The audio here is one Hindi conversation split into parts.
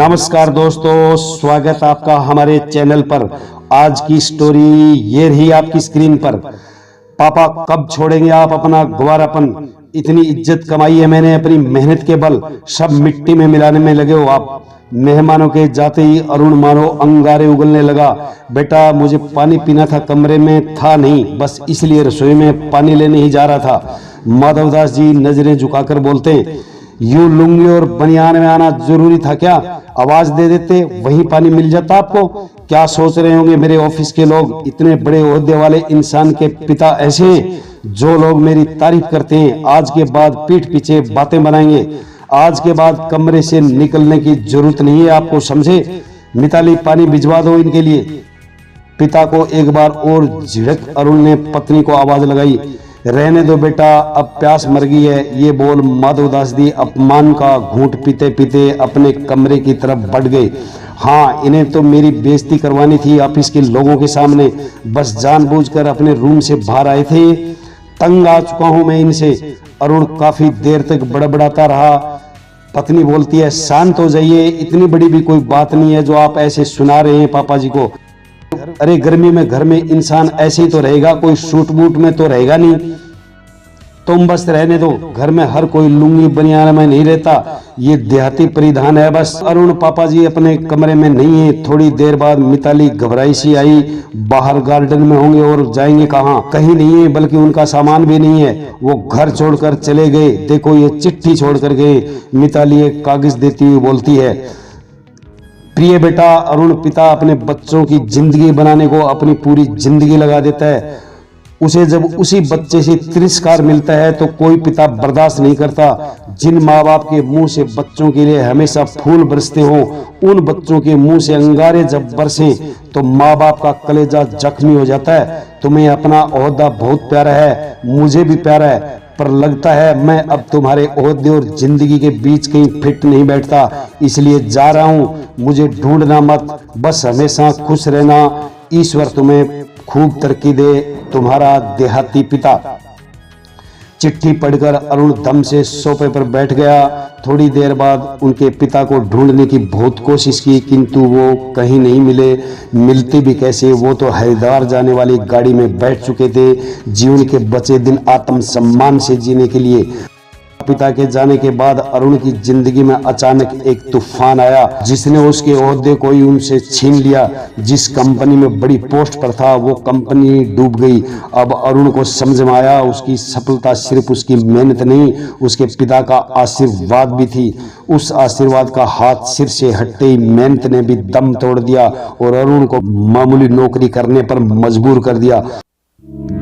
नमस्कार दोस्तों, स्वागत आपका हमारे चैनल पर। आज की स्टोरी ये रही आपकी स्क्रीन पर। पापा कब छोड़ेंगे आप अपना गवारापन? इतनी इज्जत कमाई है मैंने अपनी मेहनत के बल, सब मिट्टी में मिलाने में लगे हो आप। मेहमानों के जाते ही अरुण मानो अंगारे उगलने लगा। बेटा मुझे पानी पीना था, कमरे में था नहीं, बस इसलिए रसोई में पानी लेने ही जा रहा था। माधवदास जी नजरें झुकाकर बोलते हैं, यूं लुंगी और बनियान में आना जरूरी था क्या? आवाज दे देते, वहीं पानी मिल जाता आपको। क्या सोच रहे होंगे मेरे ऑफिस के लोग? इतने बड़े ओहदे वाले इंसान के पिता ऐसे हैं? जो लोग मेरी तारीफ करते हैं आज के बाद पीठ पीछे बातें बनाएंगे। आज के बाद कमरे से निकलने की जरूरत नहीं है आपको, समझे? मिताली पानी भिजवा दो इनके लिए। पिता को एक बार और झिड़क अरुण ने पत्नी को आवाज लगाई, रहने दो बेटा, अब प्यास मर गई है। ये बोल माधवदास जी अपमान का घूंट पीते पीते अपने कमरे की तरफ बढ़ गए। हाँ, इन्हें तो मेरी बेइज्जती करवानी थी ऑफिस के लोगों के सामने, बस जानबूझकर अपने रूम से बाहर आए थे। तंग आ चुका हूं मैं इनसे। अरुण काफी देर तक बड़बड़ाता रहा। पत्नी बोलती है, शांत हो जाइए, इतनी बड़ी भी कोई बात नहीं है जो आप ऐसे सुना रहे हैं पापा जी को। अरे गर्मी में घर में इंसान ऐसे ही तो रहेगा, कोई सूट बूट में तो रहेगा नहीं। तुम बस रहने दो, घर में हर कोई लुंगी बनियान में नहीं रहता, ये देहाती परिधान है बस। अरुण पापा जी अपने कमरे में नहीं है। थोड़ी देर बाद मिताली घबराई सी आई, बाहर गार्डन में होंगे और जाएंगे कहाँ? कहीं नहीं है, बल्कि उनका सामान भी नहीं है। वो घर छोड़कर चले गए। देखो ये चिट्ठी छोड़कर गए। मिताली एक कागज देती हुई बोलती है, प्रिय बेटा, अरुण पिता अपने बच्चों की जिंदगी बनाने को अपनी पूरी जिंदगी लगा देता है। उसे जब उसी बच्चे से तिरस्कार मिलता है तो कोई पिता बर्दाश्त नहीं करता। जिन माँ बाप के मुंह से बच्चों के लिए हमेशा फूल बरसते हों, उन बच्चों के मुंह से अंगारे जब बरसें तो माँ बाप का कलेजा जख्मी हो जाता है। तुम्हें अपना ओहदा बहुत प्यारा है, मुझे भी प्यारा है, पर लगता है मैं अब तुम्हारे ओहदे और जिंदगी के बीच कहीं फिट नहीं बैठता, इसलिए जा रहा हूं। मुझे ढूंढना मत, बस हमेशा खुश रहना। ईश्वर तुम्हें खूब तरक्की दे, तुम्हारा देहाती पिता। चिट्ठी पढ़कर अरुण दम से सोफे पर बैठ गया। थोड़ी देर बाद उनके पिता को ढूंढने की बहुत कोशिश की, किंतु वो कहीं नहीं मिले। मिलते भी कैसे? वो तो हरिद्वार जाने वाली गाड़ी में बैठ चुके थे। जीवन के बचे दिन आत्मसम्मान से जीने के लिए। पिता के जाने के बाद अरुण की जिंदगी में अचानक एक तूफान आया, जिसने उसके ओहदे को ही उनसे छीन लिया। जिस कंपनी में बड़ी पोस्ट पर था वो कंपनी डूब गई। अब अरुण को समझ में आया, उसकी सफलता सिर्फ उसकी मेहनत नहीं, उसके पिता का आशीर्वाद भी थी। उस आशीर्वाद का हाथ सिर से हटते ही मेहनत ने भी दम तोड़ दिया और अरुण को मामूली नौकरी करने पर मजबूर कर दिया।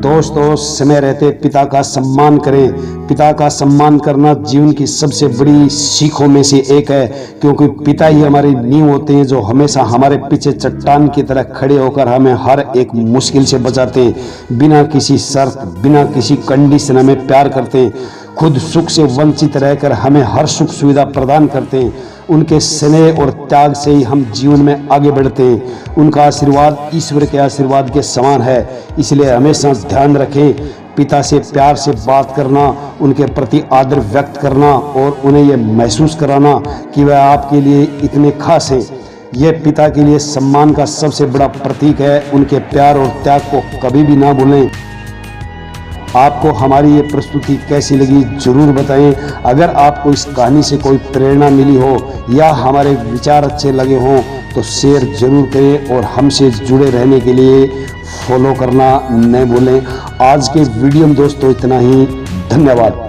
दोस्तों, समय रहते पिता का सम्मान करें। पिता का सम्मान करना जीवन की सबसे बड़ी सीखों में से एक है, क्योंकि पिता ही हमारी नींव होते हैं, जो हमेशा हमारे पीछे चट्टान की तरह खड़े होकर हमें हर एक मुश्किल से बचाते हैं। बिना किसी शर्त, बिना किसी कंडीशन हमें प्यार करते हैं। खुद सुख से वंचित रहकर हमें हर सुख सुविधा प्रदान करते हैं। उनके स्नेह और त्याग से ही हम जीवन में आगे बढ़ते हैं। उनका आशीर्वाद ईश्वर के आशीर्वाद के समान है, इसलिए हमेशा ध्यान रखें। पिता से प्यार से बात करना, उनके प्रति आदर व्यक्त करना और उन्हें यह महसूस कराना कि वह आपके लिए इतने खास हैं, यह पिता के लिए सम्मान का सबसे बड़ा प्रतीक है। उनके प्यार और त्याग को कभी भी ना भूलें। आपको हमारी ये प्रस्तुति कैसी लगी जरूर बताएं। अगर आपको इस कहानी से कोई प्रेरणा मिली हो या हमारे विचार अच्छे लगे हों तो शेयर जरूर करें और हमसे जुड़े रहने के लिए फॉलो करना न भूलें। आज के वीडियो में दोस्तों इतना ही। धन्यवाद।